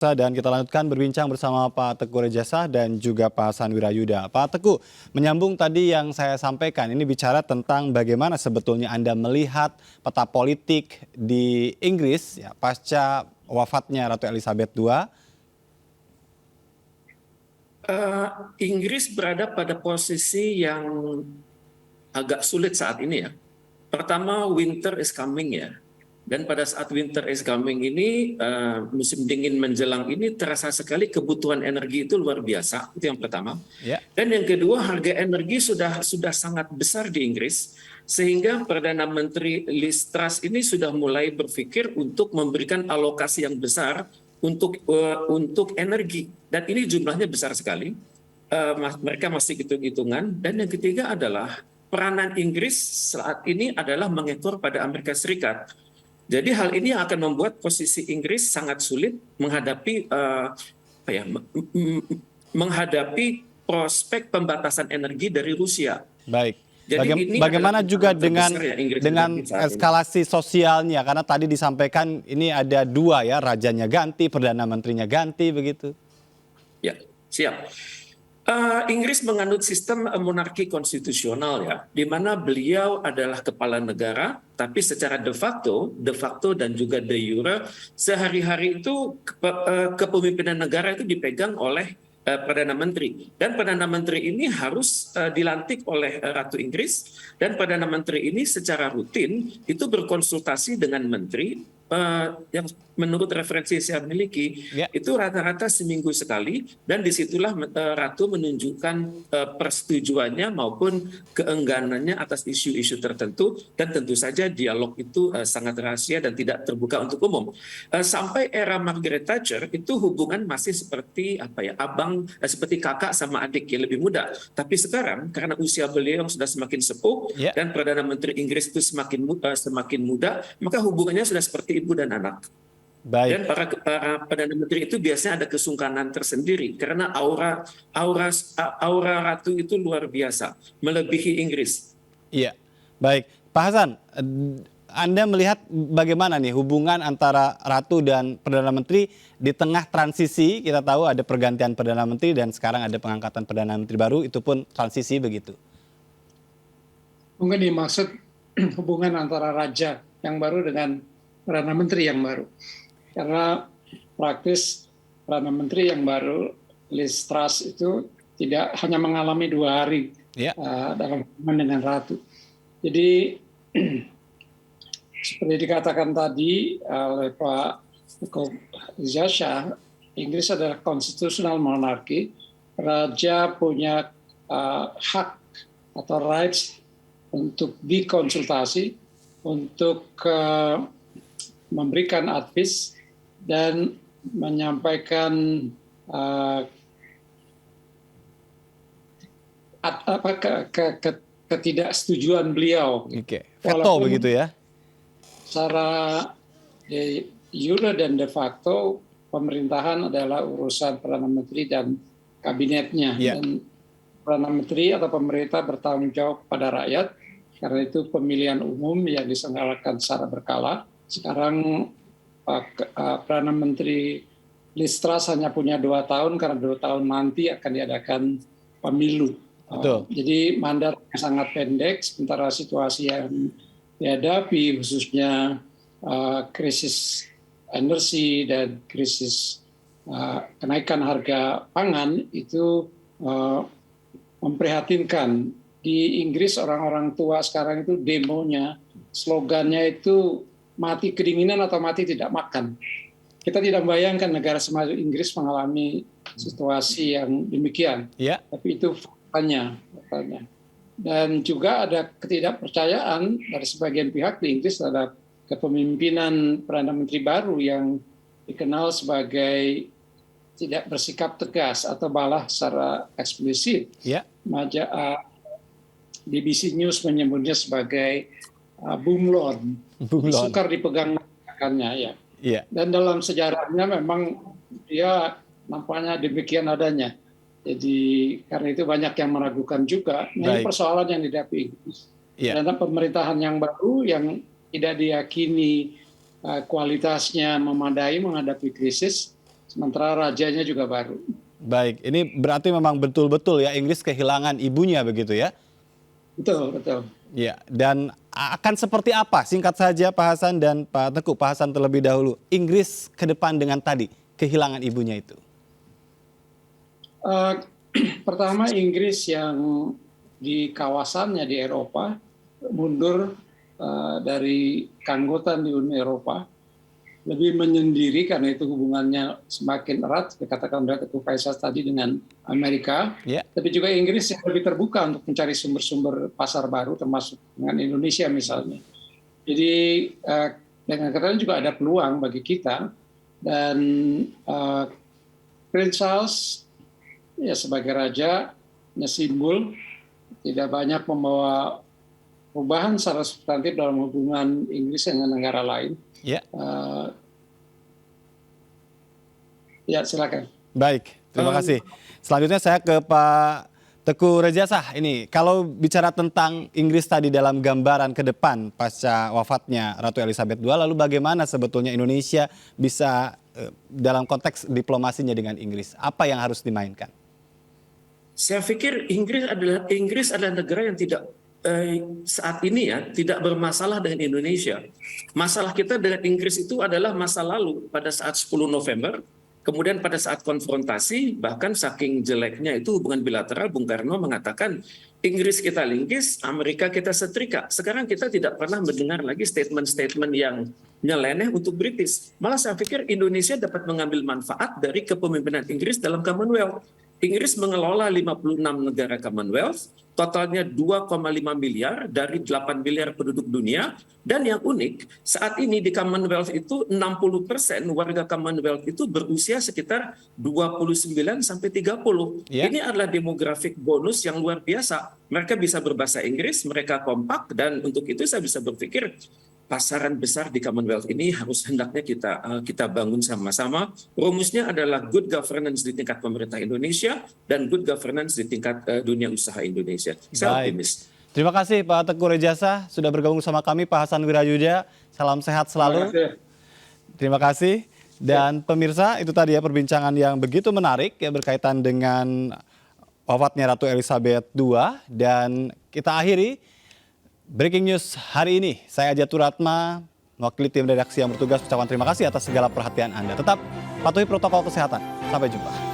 Dan kita lanjutkan berbincang bersama Pak Teguh Rejasa dan juga Pak Hasan Wirayuda. Pak Teguh, menyambung tadi yang saya sampaikan, ini bicara tentang bagaimana sebetulnya Anda melihat peta politik di Inggris ya, pasca wafatnya Ratu Elizabeth II. Inggris berada pada posisi yang agak sulit saat ini ya. Pertama, winter is coming ya. Dan pada saat winter is coming ini, musim dingin menjelang ini terasa sekali kebutuhan energi itu luar biasa. Itu yang pertama. Ya. Dan yang kedua, harga energi sudah sangat besar di Inggris, sehingga Perdana Menteri Liz Truss ini sudah mulai berpikir untuk memberikan alokasi yang besar untuk energi. Dan ini jumlahnya besar sekali. Mereka masih hitung-hitungan. Dan yang ketiga adalah peranan Inggris saat ini adalah mengekor pada Amerika Serikat. Jadi hal ini akan membuat posisi Inggris sangat sulit menghadapi prospek pembatasan energi dari Rusia. Baik. Jadi Bagaimana juga dengan eskalasi sosialnya? Karena tadi disampaikan ini ada dua ya, rajanya ganti, perdana menterinya ganti, begitu. Ya, siap. Inggris menganut sistem monarki konstitusional ya, di mana beliau adalah kepala negara, tapi secara de facto dan juga de jure, sehari-hari itu kepemimpinan negara itu dipegang oleh Perdana Menteri. Dan Perdana Menteri ini harus dilantik oleh Ratu Inggris, dan Perdana Menteri ini secara rutin itu berkonsultasi dengan menteri yang menurut referensi yang saya miliki, itu rata-rata seminggu sekali, dan disitulah Ratu menunjukkan persetujuannya maupun keengganannya atas isu-isu tertentu, dan tentu saja dialog itu sangat rahasia dan tidak terbuka untuk umum. Sampai era Margaret Thatcher itu hubungan masih seperti seperti kakak sama adik yang lebih muda. Tapi sekarang karena usia beliau yang sudah semakin sepuh dan Perdana Menteri Inggris itu semakin muda, maka hubungannya sudah seperti ibu dan anak. Baik. Dan para Perdana Menteri itu biasanya ada kesungkanan tersendiri karena aura Ratu itu luar biasa, melebihi Inggris. Iya, baik. Pak Hasan, Anda melihat bagaimana nih hubungan antara Ratu dan Perdana Menteri di tengah transisi? Kita tahu ada pergantian Perdana Menteri dan sekarang ada pengangkatan Perdana Menteri baru, itu pun transisi begitu. Mungkin dimaksud hubungan antara Raja yang baru dengan Perdana Menteri yang baru. Karena praktis Perdana Menteri yang baru, Liz Truss, itu tidak hanya mengalami 2 hari dalam hubungan dengan Ratu. Jadi seperti dikatakan tadi oleh Pak Teguh Rejasa, Inggris adalah constitutional monarchy. Raja punya hak atau rights untuk dikonsultasi, untuk memberikan advice dan menyampaikan ketidaksetujuan beliau. Veto begitu ya? Secara de jure dan de facto pemerintahan adalah urusan Perdana Menteri dan kabinetnya. Dan Perdana Menteri atau pemerintah bertanggung jawab pada rakyat, karena itu pemilihan umum yang diselenggarakan secara berkala. Sekarang Perdana Menteri Liz Truss hanya punya 2 tahun karena 2 tahun nanti akan diadakan pemilu. Jadi mandatnya sangat pendek, sementara situasi yang dihadapi khususnya krisis energi dan krisis kenaikan harga pangan itu memprihatinkan. Di Inggris orang-orang tua sekarang itu demonya, slogannya itu mati kedinginan atau mati tidak makan. Kita tidak membayangkan negara semaju Inggris mengalami situasi yang demikian. Tapi itu faktanya. Dan juga ada ketidakpercayaan dari sebagian pihak di Inggris terhadap kepemimpinan Perdana Menteri baru yang dikenal sebagai tidak bersikap tegas atau malah secara eksplisit. BBC News menyebutnya sebagai bunglon, sukar dipegang tangannya ya. Dan dalam sejarahnya memang dia nampaknya demikian adanya. Jadi karena itu banyak yang meragukan juga. Ini persoalan yang dihadapi Inggris. Karena pemerintahan yang baru yang tidak diyakini kualitasnya memadai menghadapi krisis, sementara rajanya juga baru. Baik, ini berarti memang betul-betul ya Inggris kehilangan ibunya begitu ya? Betul, betul. Ya, dan akan seperti apa? Singkat saja Pak Hasan dan Pak Teguh. Pak Hasan terlebih dahulu. Inggris ke depan dengan tadi kehilangan ibunya itu. Pertama, Inggris yang di kawasannya di Eropa mundur dari keanggotaan di Uni Eropa, lebih menyendiri karena itu hubungannya semakin erat, dikatakan oleh Ketua Kaisar tadi dengan Amerika. Ya. Tapi juga Inggris yang lebih terbuka untuk mencari sumber-sumber pasar baru, termasuk dengan Indonesia misalnya. Jadi dengan kata lain juga ada peluang bagi kita. Dan Prince Charles ya sebagai raja, simbol, tidak banyak membawa perubahan secara substantif dalam hubungan Inggris dengan negara lain. Ya. Ya, silakan. Baik, terima kasih. Selanjutnya saya ke Pak Teguh Rejasah. Ini kalau bicara tentang Inggris tadi dalam gambaran ke depan pasca wafatnya Ratu Elizabeth II, lalu bagaimana sebetulnya Indonesia bisa dalam konteks diplomasinya dengan Inggris? Apa yang harus dimainkan? Saya pikir Inggris adalah negara yang tidak saat ini ya tidak bermasalah dengan Indonesia. Masalah kita dengan Inggris itu adalah masa lalu pada saat 10 November. Kemudian pada saat konfrontasi, bahkan saking jeleknya itu hubungan bilateral, Bung Karno mengatakan Inggris kita linggis, Amerika kita setrika. Sekarang kita tidak pernah mendengar lagi statement-statement yang nyeleneh untuk British. Malah saya pikir Indonesia dapat mengambil manfaat dari kepemimpinan Inggris dalam Commonwealth. Inggris mengelola 56 negara Commonwealth, totalnya 2,5 miliar dari 8 miliar penduduk dunia. Dan yang unik, saat ini di Commonwealth itu 60% warga Commonwealth itu berusia sekitar 29 sampai 30. Ya. Ini adalah demografik bonus yang luar biasa. Mereka bisa berbahasa Inggris, mereka kompak, dan untuk itu saya bisa berpikir pasaran besar di Commonwealth ini harus hendaknya kita bangun sama-sama. Rumusnya adalah good governance di tingkat pemerintah Indonesia dan good governance di tingkat dunia usaha Indonesia. Saya optimis. Terima kasih Pak Teguh Rejasah sudah bergabung sama kami, Pak Hasan Wirayuda. Salam sehat selalu. Terima kasih. Dan pemirsa, itu tadi ya perbincangan yang begitu menarik ya berkaitan dengan wafatnya Ratu Elizabeth II. Dan kita akhiri breaking news hari ini. Saya Ajatul Ratma, mewakili tim redaksi yang bertugas, ucapan terima kasih atas segala perhatian Anda. Tetap patuhi protokol kesehatan. Sampai jumpa.